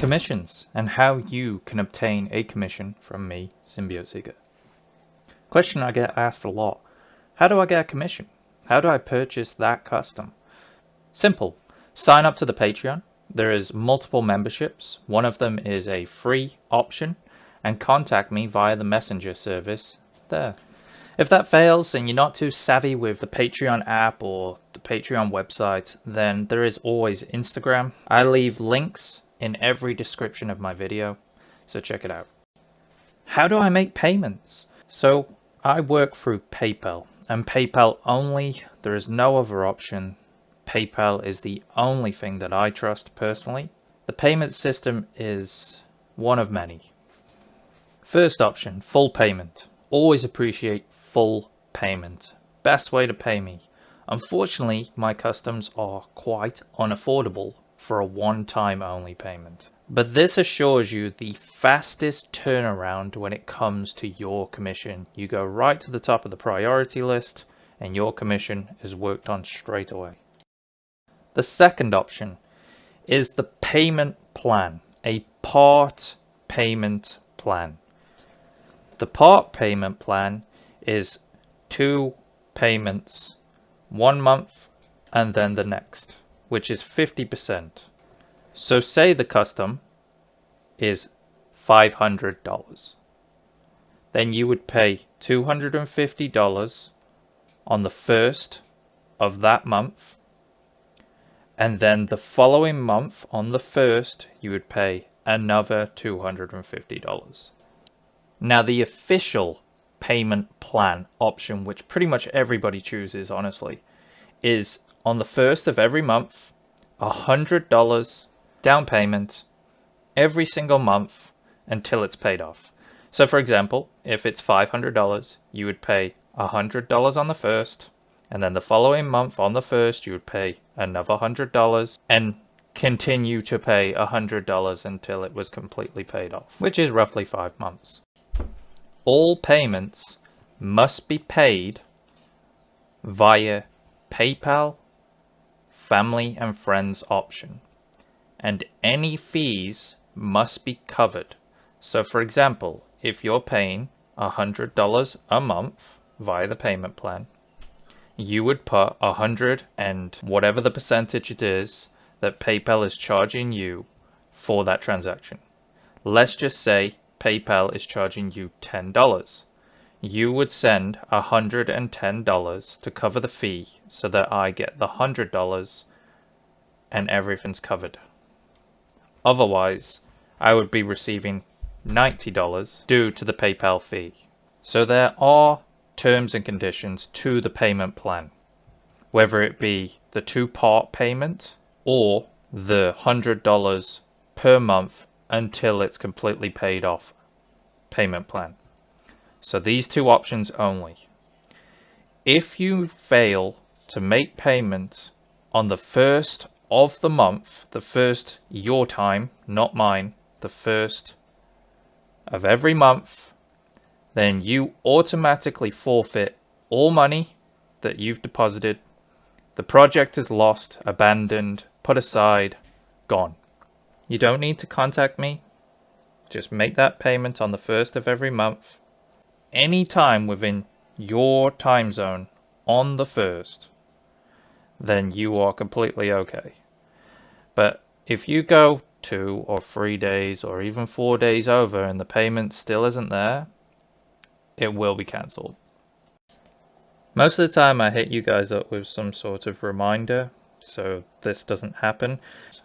Commissions, and how you can obtain a commission from me, Symbiote Seeker. Question I get asked a lot: how do I get a commission? How do I purchase that custom? Simple. Sign up to the Patreon. There is multiple memberships. One of them is a free option, and contact me via the messenger service there. If that fails and you're not too savvy with the Patreon app or the Patreon website, then there is always Instagram. I leave links in every description of my video, so check it out. How do I make payments? So I work through PayPal, and PayPal only. There is no other option. PayPal is the only thing that I trust personally. The payment system is one of many. First option, full payment. Always appreciate full payment. Best way to pay me. Unfortunately, my customs are quite unaffordable for a one-time only payment. But this assures you the fastest turnaround when it comes to your commission. You go right to the top of the priority list and your commission is worked on straight away. The second option is the payment plan, a part payment plan. The part payment plan is 2 payments, 1 month and then the next, which is 50%. So say the custom is $500. Then you would pay $250 on the first of that month. And then the following month on the first, you would pay another $250. Now the official payment plan option, which pretty much everybody chooses honestly, is on the first of every month, $100 down payment every single month until it's paid off. So for example, if it's $500, you would pay $100 on the first, and then the following month on the first, you would pay another $100 and continue to pay $100 until it was completely paid off, which is roughly 5 months. All payments must be paid via PayPal family and friends option, and any fees must be covered. So for example, if you're paying $100 a month via the payment plan, you would put 100 and whatever the percentage it is that PayPal is charging you for that transaction. Let's just say PayPal is charging you $10. You would send $110 to cover the fee so that I get the $100 and everything's covered. Otherwise, I would be receiving $90 due to the PayPal fee. So there are terms and conditions to the payment plan, whether it be the 2-part payment or the $100 per month until it's completely paid off payment plan. So these 2 options only. If you fail to make payment on the first of the month, the first your time, not mine, the first of every month, then you automatically forfeit all money that you've deposited. The project is lost, abandoned, put aside, gone. You don't need to contact me. Just make that payment on the first of every month, anytime within your time zone on the first, then you are completely okay. But if you go 2 or 3 days or even 4 days over and the payment still isn't there, it will be cancelled. Most of the time I hit you guys up with some sort of reminder so this doesn't happen.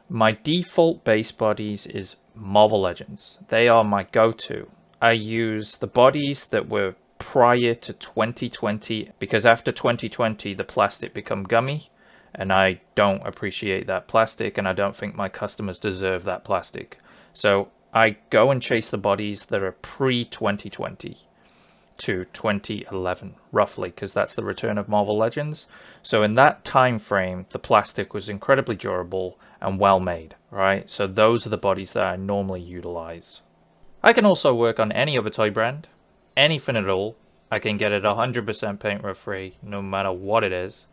My default base bodies is Marvel Legends. They are my go-to. I use the bodies that were prior to 2020 because after 2020 the plastic become gummy and I don't appreciate that plastic and I don't think my customers deserve that plastic. So I go and chase the bodies that are pre-2020 to 2011 roughly, because that's the return of Marvel Legends. So in that time frame the plastic was incredibly durable and well made, right? So those are the bodies that I normally utilize. I can also work on any other toy brand, anything at all. I can get it 100% paint rough free no matter what it is.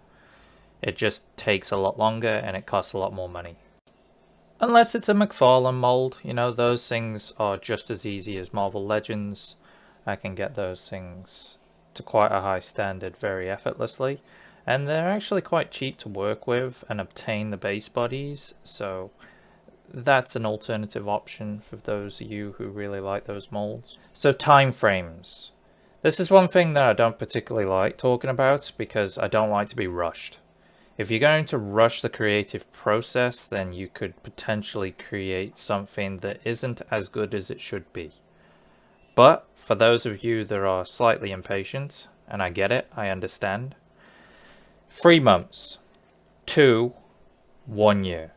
It just takes a lot longer and it costs a lot more money. Unless it's a McFarlane mold, you know, those things are just as easy as Marvel Legends. I can get those things to quite a high standard very effortlessly. And they're actually quite cheap to work with and obtain the base bodies, so that's an alternative option for those of you who really like those molds. So time frames. This is one thing that I don't particularly like talking about because I don't like to be rushed. If you're going to rush the creative process, then you could potentially create something that isn't as good as it should be. But for those of you that are slightly impatient, and I get it, I understand, 3 months to 1 year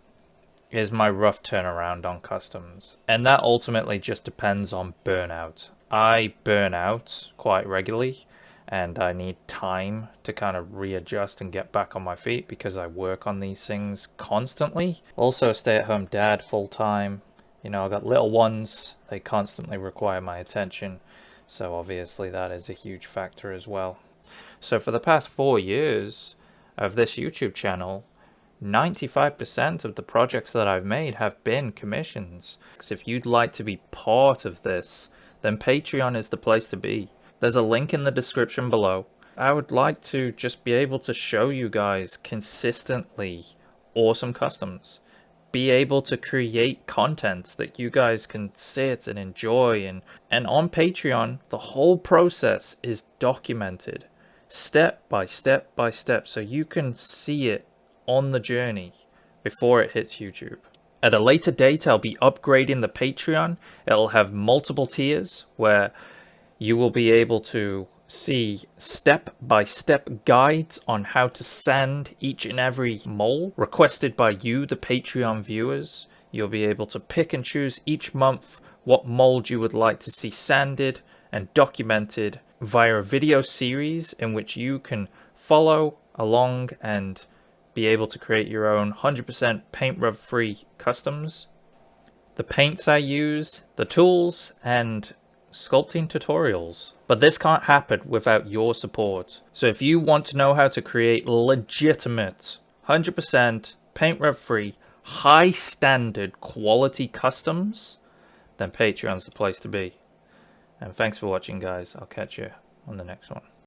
is my rough turnaround on customs. And that ultimately just depends on burnout. I burn out quite regularly and I need time to kind of readjust and get back on my feet because I work on these things constantly. Also, stay-at-home dad full time. You know, I got little ones, they constantly require my attention. So obviously that is a huge factor as well. So for the past 4 years of this YouTube channel, 95% of the projects that I've made have been commissions. If you'd like to be part of this, then Patreon is the place to be. There's a link in the description below. I would like to just be able to show you guys consistently awesome customs. Be able to create content that you guys can sit and enjoy. And on Patreon, the whole process is documented step by step by step, so you can see it on the journey before it hits YouTube. At a later date, I'll be upgrading the Patreon. It'll have multiple tiers where you will be able to see step-by-step guides on how to sand each and every mold requested by you, the Patreon viewers. You'll be able to pick and choose each month what mold you would like to see sanded and documented via a video series in which you can follow along and be able to create your own 100% paint rub free customs. The paints I use, the tools, and sculpting tutorials. But this can't happen without your support. So if you want to know how to create legitimate 100% paint rub free, high standard quality customs, then Patreon's the place to be. And thanks for watching, guys. I'll catch you on the next one.